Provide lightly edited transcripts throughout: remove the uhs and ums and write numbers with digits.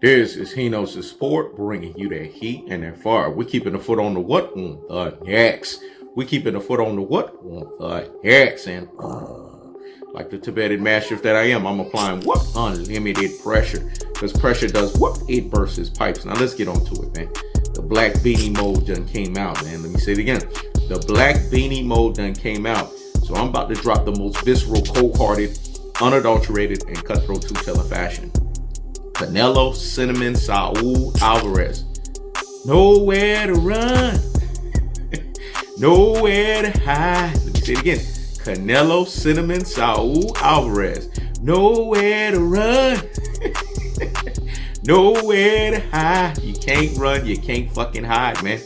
This is Hino's Sport, bringing you that heat and that fire. We're keeping the foot on the what? On the X. We're keeping the foot on the what? On the X. And like the Tibetan mastiff that I am, I'm applying what? Unlimited pressure. Because pressure does what? It bursts his pipes. Now let's get on to it, man. The black beanie mode done came out, man. Let me say it again. The black beanie mode done came out. So I'm about to drop the most visceral, cold-hearted, unadulterated, and cutthroat two-teller fashion. Canelo, Cinammon, Saul Alvarez. Nowhere to run. Nowhere to hide. Let me say it again. Canelo, Cinammon, Saul Alvarez. Nowhere to run. Nowhere to hide. You can't run. You can't fucking hide, man.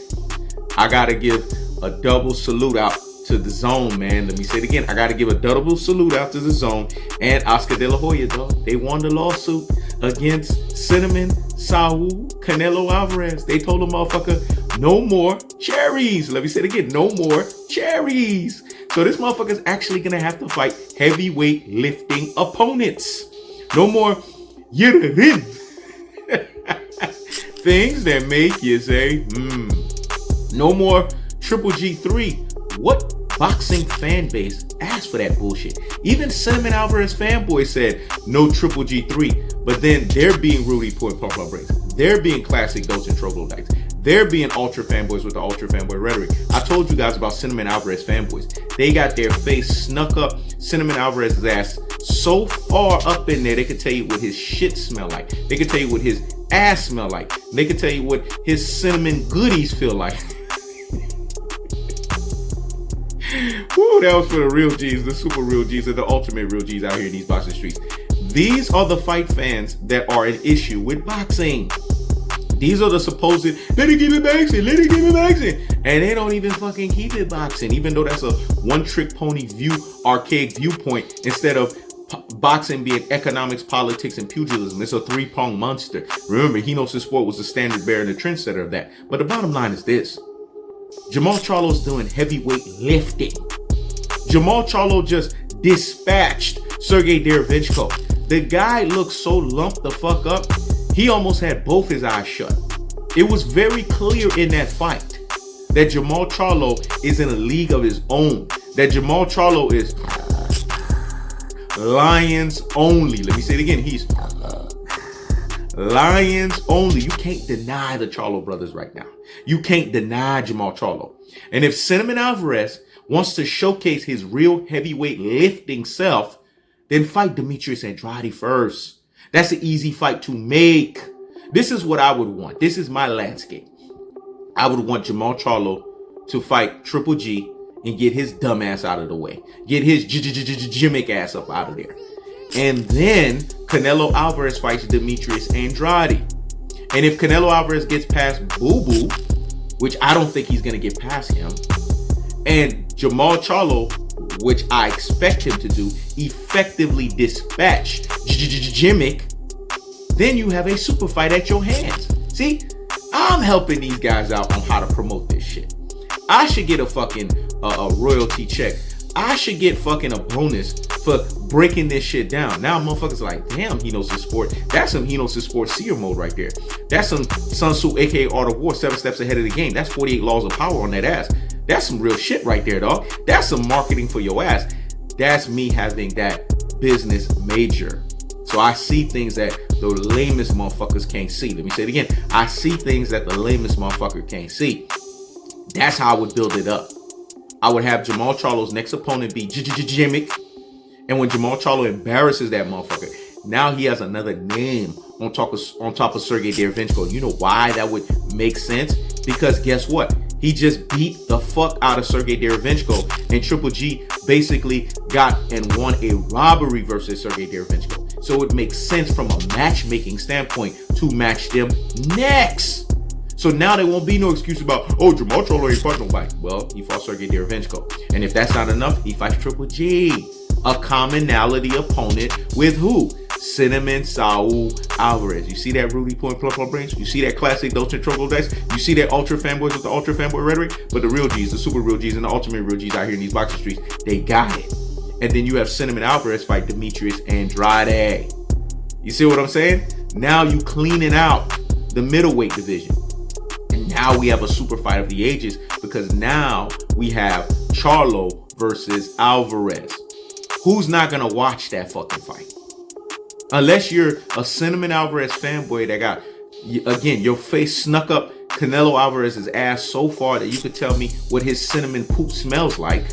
I got to give a double salute out to the Dazn, man. Let me say it again. I got to give a double salute out to the Dazn and Oscar De La Hoya, dog. They won the lawsuit against Cinammon, Saul, Canelo Alvarez. They told the motherfucker, no more cherries. Let me say it again. No more cherries. So this motherfucker's actually going to have to fight heavyweight lifting opponents. No more yirin. Things that make you say, No more Triple G3. What boxing fan base asked for that bullshit? Even Cinammon Alvarez fanboys said no Triple G3, but then they're being Rudy Point Pump Breaks. They're being classic Dazn troglodytes. They're being ultra fanboys with the ultra fanboy rhetoric. I told you guys about Cinammon Alvarez fanboys. They got their face snuck up Cinammon Alvarez's ass so far up in there, they could tell you what his shit smell like. They could tell you what his ass smell like. They could tell you what his cinnamon goodies feel like. Woo, that was for the real G's, the super real G's, and the ultimate real G's out here in these boxing streets. These are the fight fans that are an issue with boxing. These are the supposed, let it keep it boxing, let it keep it boxing. And they don't even fucking keep it boxing, even though that's a one-trick pony archaic viewpoint, instead of boxing being economics, politics, and pugilism. It's a three-pronged monster. Remember, Hino's Sport was the standard bearer and the trendsetter of that. But the bottom line is this. Jermall Charlo's doing heavyweight lifting. Jermall Charlo just dispatched Sergey Derevyanchenko. The guy looked so lumped the fuck up, he almost had both his eyes shut. It was very clear in that fight that Jermall Charlo is in a league of his own. That Jermall Charlo is lions only. Let me say it again. He's lions only. You can't deny the Charlo brothers right now. You can't deny Jermall Charlo. And if Cinammon Alvarez wants to showcase his real heavyweight lifting self, then fight Demetrius Andrade first. That's an easy fight to make. This is what I would want. This is my landscape. I would want Jermall Charlo to fight Triple G and get his dumb ass out of the way. Get his gimmick ass up out of there. And then Canelo Alvarez fights Demetrius Andrade. And if Canelo Alvarez gets past Boo Boo, which I don't think he's going to get past him, and Jermall Charlo, which I expect him to do, effectively dispatch Jimmick, then you have a super fight at your hands. See, I'm helping these guys out on how to promote this shit. I should get a fucking a royalty check. I should get fucking a bonus for breaking this shit down. Now motherfuckers are like, damn, Hino's Sport. That's some Hino's Sport seer mode right there. That's some Sun Tzu, aka Art of War, 7 steps ahead of the game. That's 48 laws of power on that ass. That's some real shit right there, dog. That's some marketing for your ass. That's me having that business major. So I see things that the lamest motherfuckers can't see. Let me say it again. I see things that the lamest motherfucker can't see. That's how I would build it up. I would have Jermall Charlo's next opponent be Jimmick. And when Jermall Charlo embarrasses that motherfucker, now he has another name on top of Sergey Derevyanchenko. You know why that would make sense? Because guess what? He just beat the fuck out of Sergey Derevyanchenko, and Triple G basically got and won a robbery versus Sergey Derevyanchenko. So it makes sense from a matchmaking standpoint to match them next. So now there won't be no excuse about, oh, Jermall Charlo ain't fought nobody. Well, he fought Sergey Derevyanchenko. And if that's not enough, he fights Triple G. A commonality opponent with who? Cinammon Saul Alvarez. You see that Rudy Point Plump Brains? You see that classic Dazn troglodytes? You see that ultra fanboys with the ultra fanboy rhetoric? But the real G's, the super real G's, and the ultimate real G's out here in these boxing streets, they got it. And then you have Cinammon Alvarez fight Demetrius Andrade. You see what I'm saying? Now you cleaning out the middleweight division. And now we have a super fight of the ages, because now we have Charlo versus Alvarez. Who's not going to watch that fucking fight? Unless you're a Cinammon Alvarez fanboy that got, again, your face snuck up Canelo Alvarez's ass so far that you could tell me what his cinnamon poop smells like.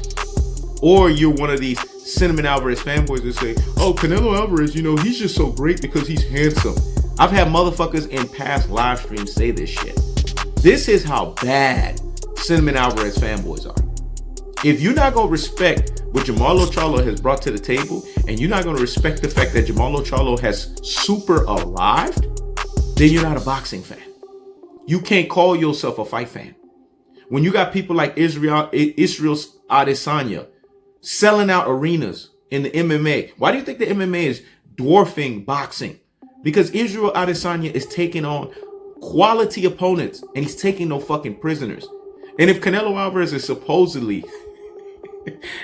Or you're one of these Cinammon Alvarez fanboys that say, oh, Canelo Alvarez, you know, he's just so great because he's handsome. I've had motherfuckers in past live streams say this shit. This is how bad Cinammon Alvarez fanboys are. If you're not going to respect what Jermall Charlo has brought to the table, and you're not going to respect the fact that Jermall Charlo has super arrived, then you're not a boxing fan. You can't call yourself a fight fan. When you got people like Israel Adesanya selling out arenas in the MMA, why do you think the MMA is dwarfing boxing? Because Israel Adesanya is taking on quality opponents, and he's taking no fucking prisoners. And if Canelo Alvarez is supposedly,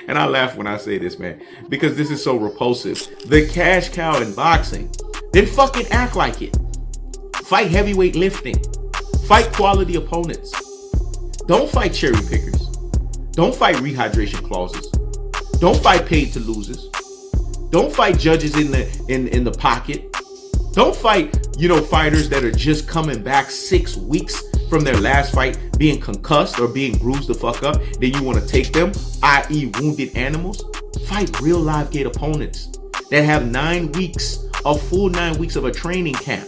and I laugh when I say this, man, because this is so repulsive, the cash cow in boxing, then fucking act like it. Fight heavyweight lifting. Fight quality opponents. Don't fight cherry pickers. Don't fight rehydration clauses. Don't fight paid to losers. Don't fight judges in the pocket. Don't fight, fighters that are just coming back 6 weeks from their last fight being concussed or being bruised the fuck up. Then you want to take them, i.e. wounded animals. Fight real live gate opponents that have 9 weeks, a full 9 weeks of a training camp.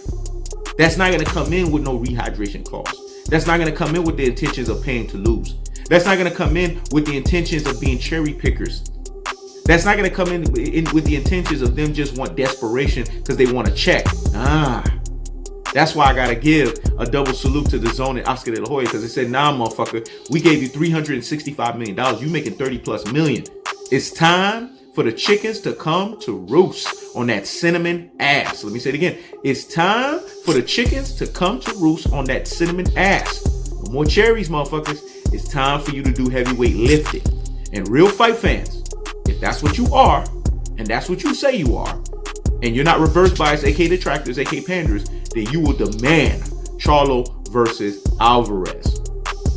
That's not going to come in with no rehydration clause. That's not going to come in with the intentions of paying to lose. That's not going to come in with the intentions of being cherry pickers. That's not going to come in with the intentions of them just want desperation because they want to check. That's why I got to give a double salute to Dazn and Oscar de la Hoya, because they said, nah, motherfucker, we gave you $365 million. You making 30 plus million. It's time for the chickens to come to roost on that cinnamon ass. Let me say it again. It's time for the chickens to come to roost on that cinnamon ass. No more cherries, motherfuckers. It's time for you to do heavyweight lifting. And real fight fans, if that's what you are, and that's what you say you are, and you're not reverse bias, aka detractors, aka panders, then you will demand Charlo versus Alvarez.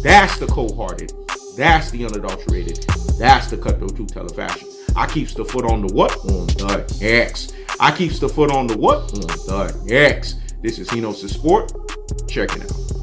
That's the cold-hearted. That's the unadulterated. That's the cutthroat truth-teller fashion. I keeps the foot on the what? On the X. I keeps the foot on the what? On the X. This is Hino's Sport. Check it out.